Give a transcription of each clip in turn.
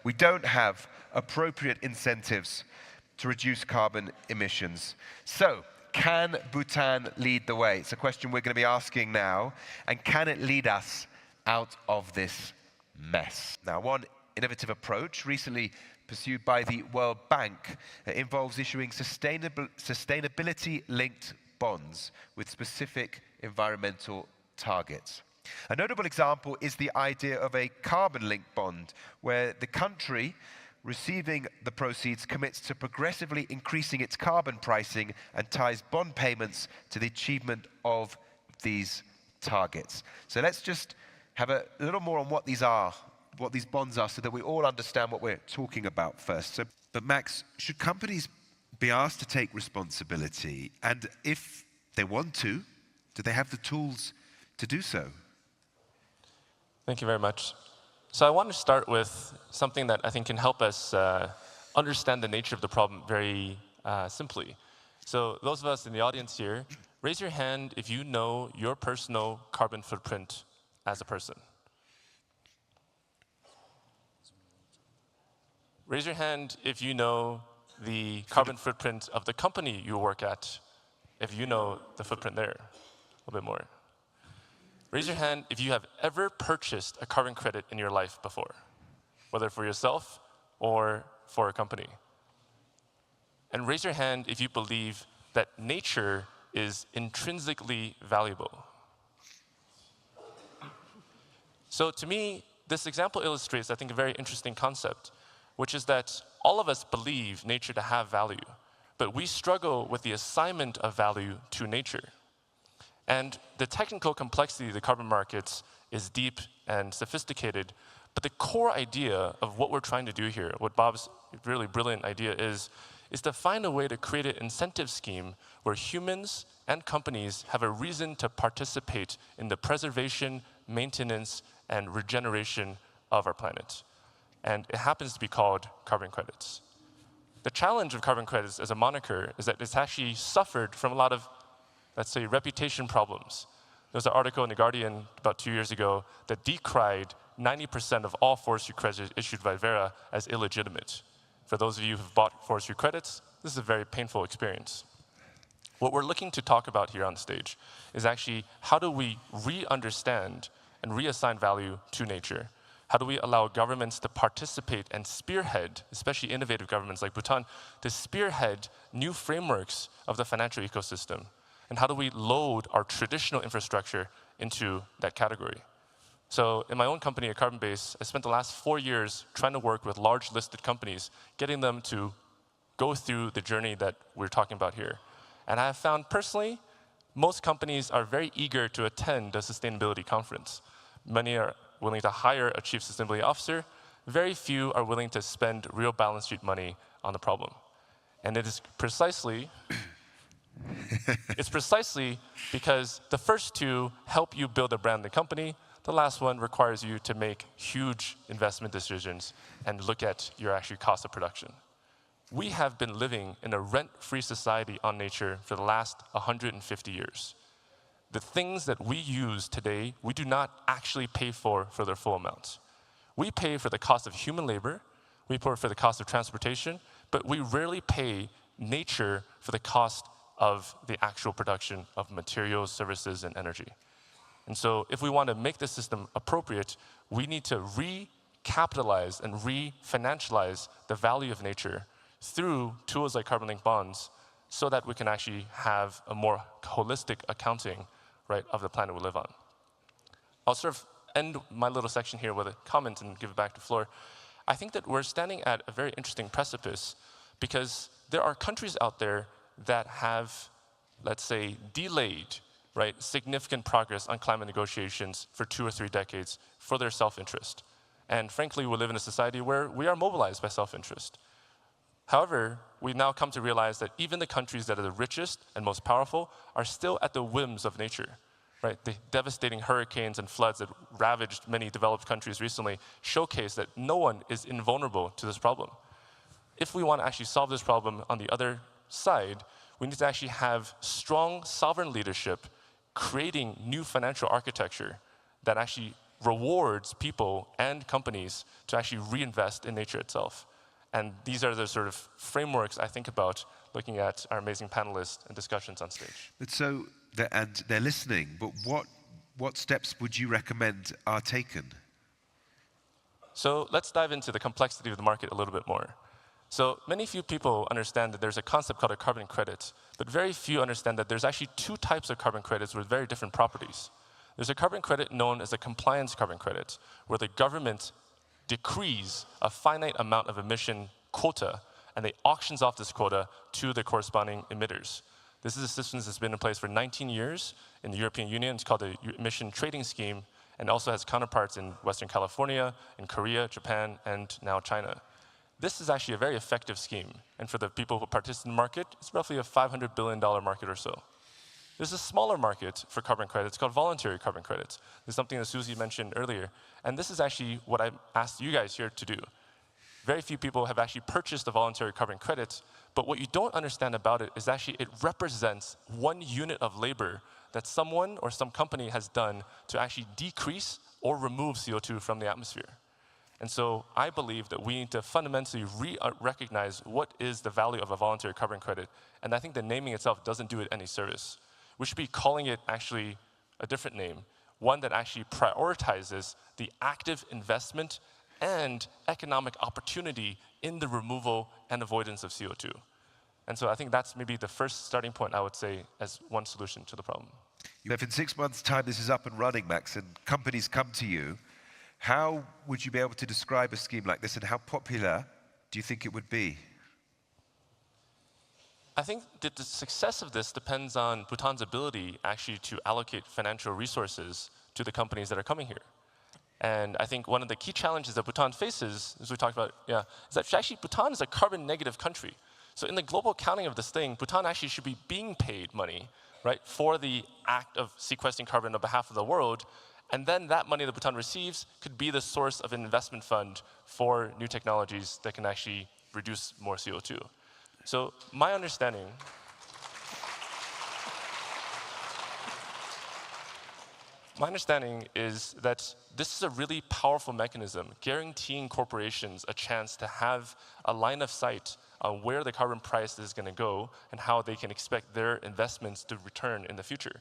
we don't have appropriate incentives to reduce carbon emissions. So, can Bhutan lead the way? It's a question we're going to be asking now. And can it lead us out of this mess? Now, one innovative approach recently pursued by the World Bank involves issuing sustainability-linked bonds with specific environmental targets. A notable example is the idea of a carbon-linked bond, where the country receiving the proceeds commits to progressively increasing its carbon pricing and ties bond payments to the achievement of these targets. So let's just have a little more on what these are, what these bonds are, so that we all understand what we're talking about first. But Max, should companies be asked to take responsibility? And if they want to, do they have the tools to do so? Thank you very much. So I want to start with something that I think can help us understand the nature of the problem very simply. So those of us in the audience here, raise your hand if you know your personal carbon footprint as a person. Raise your hand if you know the carbon footprint of the company you work at, if you know the footprint there a little bit more. Raise your hand if you have ever purchased a carbon credit in your life before, whether for yourself or for a company. And raise your hand if you believe that nature is intrinsically valuable. So to me, this example illustrates, I think, a very interesting concept, which is that all of us believe nature to have value, but we struggle with the assignment of value to nature. And the technical complexity of the carbon markets is deep and sophisticated, but the core idea of what we're trying to do here, what Bob's really brilliant idea is to find a way to create an incentive scheme where humans and companies have a reason to participate in the preservation, maintenance, and regeneration of our planet. And it happens to be called carbon credits. The challenge of carbon credits as a moniker is that it's actually suffered from a lot of, let's say, reputation problems. There was an article in The Guardian about 2 years ago that decried 90% of all forestry credits issued by Vera as illegitimate. For those of you who've bought forestry credits, this is a very painful experience. What we're looking to talk about here on stage is actually how do we re-understand and reassign value to nature? How do we allow governments to participate and spearhead, especially innovative governments like Bhutan, to spearhead new frameworks of the financial ecosystem? And how do we load our traditional infrastructure into that category? So in my own company at Carbonbase, I spent the last 4 years trying to work with large listed companies, getting them to go through the journey that we're talking about here. And I have found personally, most companies are very eager to attend a sustainability conference. Many are willing to hire a chief sustainability officer. Very few are willing to spend real balance sheet money on the problem. And it is precisely it's precisely because the first two help you build a brand new company. The last one requires you to make huge investment decisions and look at your actual cost of production. We have been living in a rent-free society on nature for the last 150 years. The things that we use today, we do not actually pay for their full amounts. We pay for the cost of human labor, we pay for the cost of transportation, but we rarely pay nature for the cost of the actual production of materials, services, and energy. And so if we want to make the system appropriate, we need to recapitalize and refinancialize the value of nature through tools like carbon-linked bonds so that we can actually have a more holistic accounting, right, of the planet we live on. I'll sort of end my little section here with a comment and give it back to Floor. I think that we're standing at a very interesting precipice because there are countries out there that have, let's say, delayed, right, significant progress on climate negotiations for 2 or 3 decades for their self-interest. And frankly, we live in a society where we are mobilized by self-interest. However, we now come to realize that even the countries that are the richest and most powerful are still at the whims of nature, right? The devastating hurricanes and floods that ravaged many developed countries recently showcase that no one is invulnerable to this problem. If we want to actually solve this problem on the other side, we need to actually have strong sovereign leadership creating new financial architecture that actually rewards people and companies to actually reinvest in nature itself. And these are the sort of frameworks I think about looking at our amazing panelists and discussions on stage. But so, and they're listening, but what steps would you recommend are taken? So let's dive into the complexity of the market a little bit more. So many few people understand that there's a concept called a carbon credit, but very few understand that there's actually two types of carbon credits with very different properties. There's a carbon credit known as a compliance carbon credit, where the government decrees a finite amount of emission quota, and they auctions off this quota to the corresponding emitters. This is a system that's been in place for 19 years in the European Union. It's called the Emission Trading Scheme, and also has counterparts in Western California, in Korea, Japan, and now China. This is actually a very effective scheme, and for the people who participate in the market, it's roughly a $500 billion market or so. There's a smaller market for carbon credits called voluntary carbon credits. This is something that Susie mentioned earlier, and this is actually what I asked you guys here to do. Very few people have actually purchased a voluntary carbon credit, but what you don't understand about it is actually it represents 1 unit of labor that someone or some company has done to actually decrease or remove CO2 from the atmosphere. And so I believe that we need to fundamentally recognize what is the value of a voluntary carbon credit, and I think the naming itself doesn't do it any service. We should be calling it actually a different name, one that actually prioritizes the active investment and economic opportunity in the removal and avoidance of CO2. And so I think that's maybe the first starting point, I would say, as one solution to the problem. If in 6 months' time this is up and running, Max, and companies come to you, how would you be able to describe a scheme like this, and how popular do you think it would be? I think that the success of this depends on Bhutan's ability actually to allocate financial resources to the companies that are coming here. And I think one of the key challenges that Bhutan faces, as we talked about, is that actually Bhutan is a carbon negative country. So in the global accounting of this thing, Bhutan actually should be being paid money, right, for the act of sequestering carbon on behalf of the world. And then that money that Bhutan receives could be the source of an investment fund for new technologies that can actually reduce more CO2. So my understanding is that this is a really powerful mechanism, guaranteeing corporations a chance to have a line of sight on where the carbon price is going to go and how they can expect their investments to return in the future.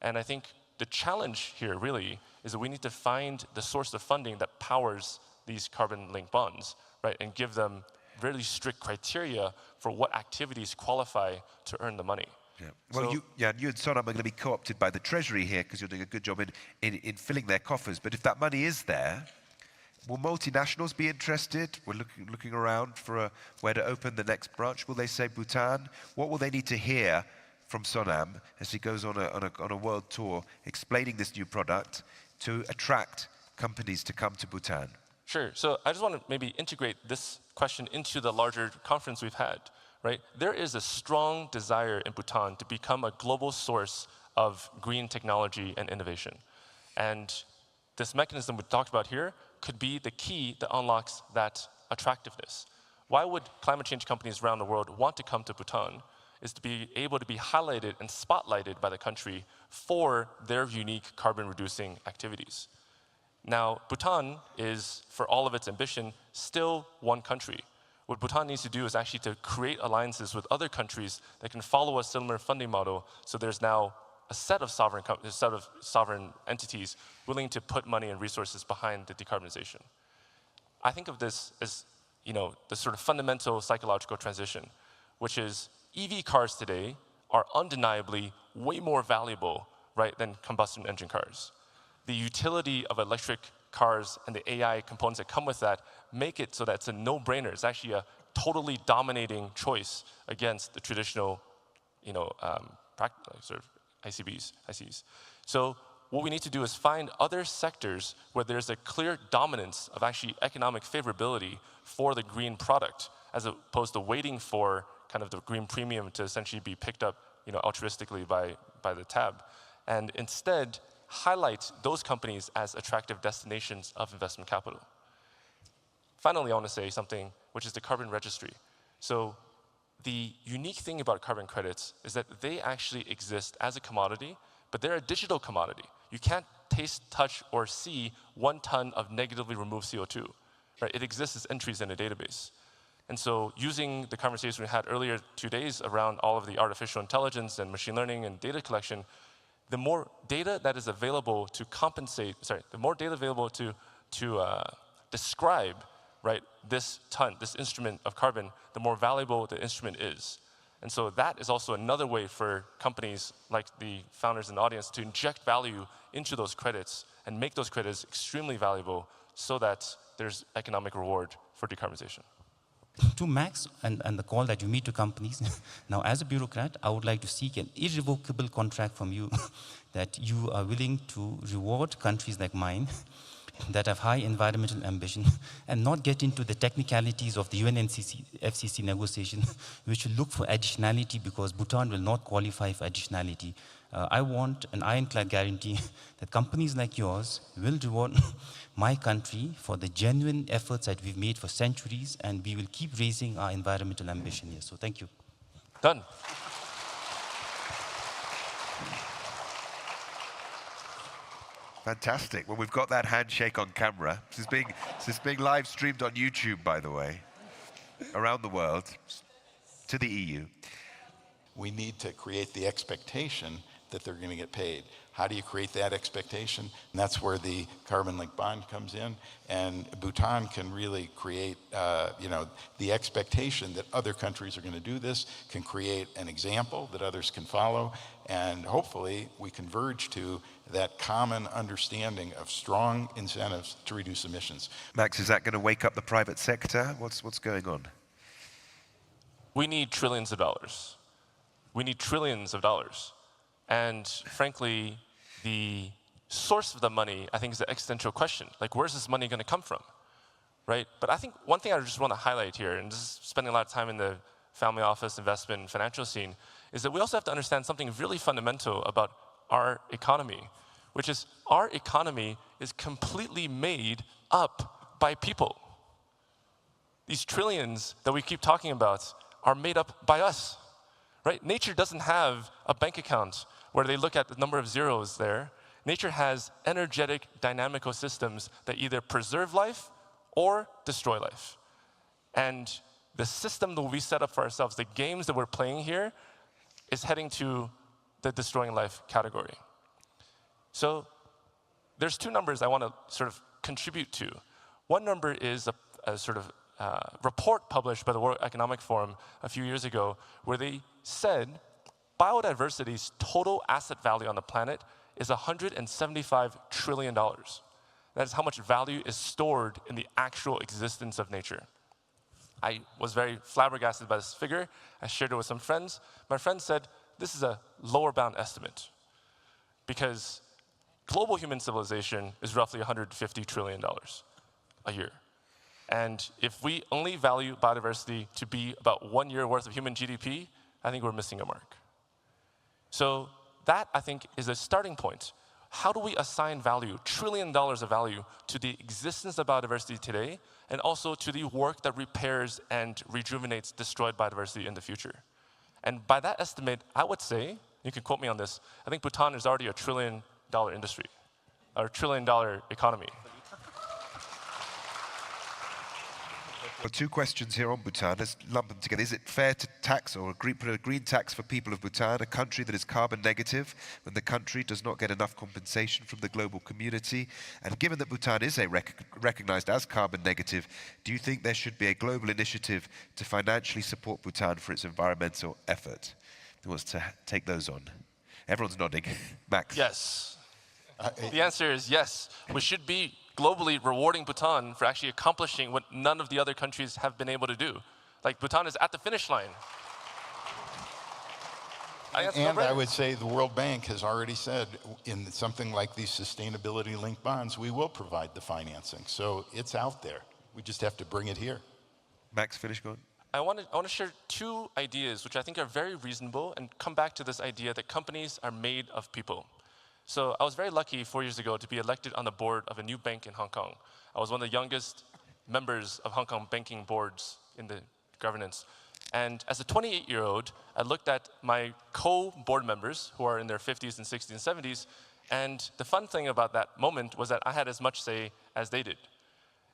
And I think the challenge here really is that we need to find the source of funding that powers these carbon-linked bonds, right, and give them really strict criteria for what activities qualify to earn the money. Yeah. Well, So, you and Sonam are going to be co-opted by the Treasury here because you're doing a good job in filling their coffers. But if that money is there, will multinationals be interested? We're looking around for where to open the next branch. Will they say Bhutan? What will they need to hear from Sonam as he goes on a world tour explaining this new product to attract companies to come to Bhutan? Sure. So I just want to maybe integrate this question into the larger conference we've had, right? There is a strong desire in Bhutan to become a global source of green technology and innovation. And this mechanism we talked about here could be the key that unlocks that attractiveness. Why would climate change companies around the world want to come to Bhutan? Is to be able to be highlighted and spotlighted by the country for their unique carbon-reducing activities. Now, Bhutan is, for all of its ambition, still one country. What Bhutan needs to do is actually to create alliances with other countries that can follow a similar funding model, so there's now a set of sovereign entities willing to put money and resources behind the decarbonization. I think of this as, the sort of fundamental psychological transition, which is EV cars today are undeniably way more valuable, right, than combustion engine cars. The utility of electric cars and the AI components that come with that make it so that it's a no-brainer. It's actually a totally dominating choice against the traditional, sort of ICs. So what we need to do is find other sectors where there's a clear dominance of actually economic favorability for the green product, as opposed to waiting for kind of the green premium to essentially be picked up, altruistically by the tab, and instead highlight those companies as attractive destinations of investment capital. Finally, I want to say something, which is the carbon registry. So the unique thing about carbon credits is that they actually exist as a commodity, but they're a digital commodity. You can't taste, touch, or see 1 ton of negatively removed CO2. Right? It exists as entries in a database. And so using the conversation we had earlier 2 days around all of the artificial intelligence and machine learning and data collection, the more data that is available to the more data available to describe, right, this instrument of carbon, the more valuable the instrument is. And so that is also another way for companies like the founders in the audience to inject value into those credits and make those credits extremely valuable so that there's economic reward for decarbonization. To Max and the call that you made to companies, now as a bureaucrat, I would like to seek an irrevocable contract from you that you are willing to reward countries like mine that have high environmental ambition and not get into the technicalities of the UNFCCC negotiation, which will look for additionality because Bhutan will not qualify for additionality. I want an ironclad guarantee that companies like yours will reward my country for the genuine efforts that we've made for centuries, and we will keep raising our environmental ambition here. So thank you. Done. Fantastic. Well, we've got that handshake on camera. This is being live streamed on YouTube, by the way, around the world, to the EU. We need to create the expectation that they're going to get paid. How do you create that expectation? And that's where the carbon-linked bond comes in. And Bhutan can really create, the expectation that other countries are going to do this, can create an example that others can follow, and hopefully we converge to that common understanding of strong incentives to reduce emissions. Max, is that going to wake up the private sector? What's going on? We need trillions of dollars. We need trillions of dollars. And frankly, the source of the money, I think, is the existential question. Like, where's this money going to come from, right? But I think one thing I just want to highlight here, and this is spending a lot of time in the family office, investment, and financial scene, is that we also have to understand something really fundamental about our economy, which is our economy is completely made up by people. These trillions that we keep talking about are made up by us, right? Nature doesn't have a bank account where they look at the number of zeros there. Nature has energetic, dynamical systems that either preserve life or destroy life. And the system that we set up for ourselves, the games that we're playing here, is heading to the destroying life category. So there's 2 numbers I want to sort of contribute to. One number is a sort of report published by the World Economic Forum a few years ago where they said biodiversity's total asset value on the planet is $175 trillion. That is how much value is stored in the actual existence of nature. I was very flabbergasted by this figure. I shared it with some friends. My friend said, this is a lower bound estimate because global human civilization is roughly $150 trillion a year. And if we only value biodiversity to be about 1 year worth of human GDP, I think we're missing a mark. So that, I think, is a starting point. How do we assign value, $1 trillion of value, to the existence of biodiversity today, and also to the work that repairs and rejuvenates destroyed biodiversity in the future? And by that estimate, I would say, you can quote me on this, I think Bhutan is already a $1 trillion industry, or $1 trillion economy. Well, 2 questions here on Bhutan. Let's lump them together. Is it fair to tax or put a green tax for people of Bhutan, a country that is carbon negative, when the country does not get enough compensation from the global community? And given that Bhutan is recognized as carbon negative, do you think there should be a global initiative to financially support Bhutan for its environmental effort? Who wants to take those on? Everyone's nodding. Max? Yes. The answer is yes. We should be globally rewarding Bhutan for actually accomplishing what none of the other countries have been able to do. Like, Bhutan is at the finish line. I would say the World Bank has already said in something like these sustainability-linked bonds, we will provide the financing. So it's out there. We just have to bring it here. Max, finish going. I want to share 2 ideas which I think are very reasonable and come back to this idea that companies are made of people. So I was very lucky 4 years ago to be elected on the board of a new bank in Hong Kong. I was one of the youngest members of Hong Kong banking boards in the governance. And as a 28-year-old, I looked at my co-board members who are in their 50s and 60s and 70s, And the fun thing about that moment was that I had as much say as they did.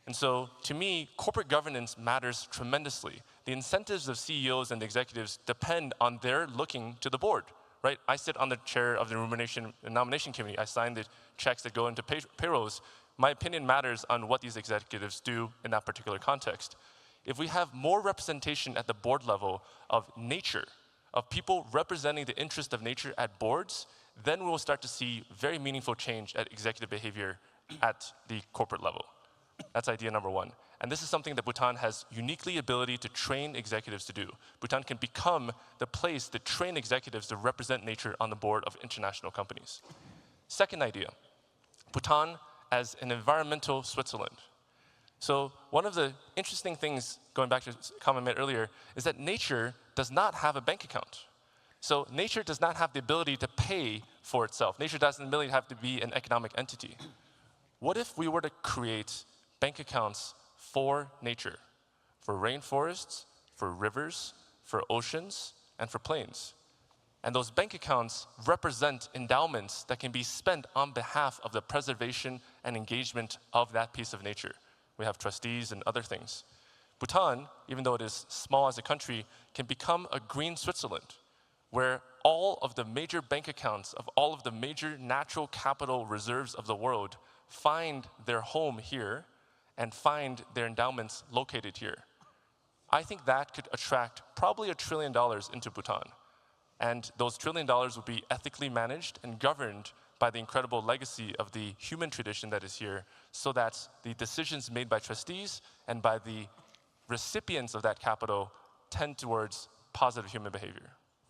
And so, to me, corporate governance matters tremendously. The incentives of CEOs and executives depend on their looking to the board, right? I sit on the chair of the Remuneration and Nomination Committee. I sign the checks that go into payrolls. My opinion matters on what these executives do in that particular context. If we have more representation at the board level of nature, of people representing the interest of nature at boards, then we will start to see very meaningful change at executive behavior at the corporate level. That's idea number one. And this is something that Bhutan has uniquely ability to train executives to do. Bhutan can become the place that train executives to represent nature on the board of international companies. Second idea, Bhutan as an environmental Switzerland. So one of the interesting things, going back to a comment I made earlier, is that nature does not have a bank account. So nature does not have the ability to pay for itself. Nature doesn't really have to be an economic entity. What if we were to create bank accounts for nature, for rainforests, for rivers, for oceans, and for plains? And those bank accounts represent endowments that can be spent on behalf of the preservation and engagement of that piece of nature. We have trustees and other things. Bhutan, even though it is small as a country, can become a green Switzerland, where all of the major bank accounts of all of the major natural capital reserves of the world find their home here and find their endowments located here. I think that could attract probably $1 trillion into Bhutan. And those $1 trillion would be ethically managed and governed by the incredible legacy of the human tradition that is here, so that the decisions made by trustees and by the recipients of that capital tend towards positive human behavior.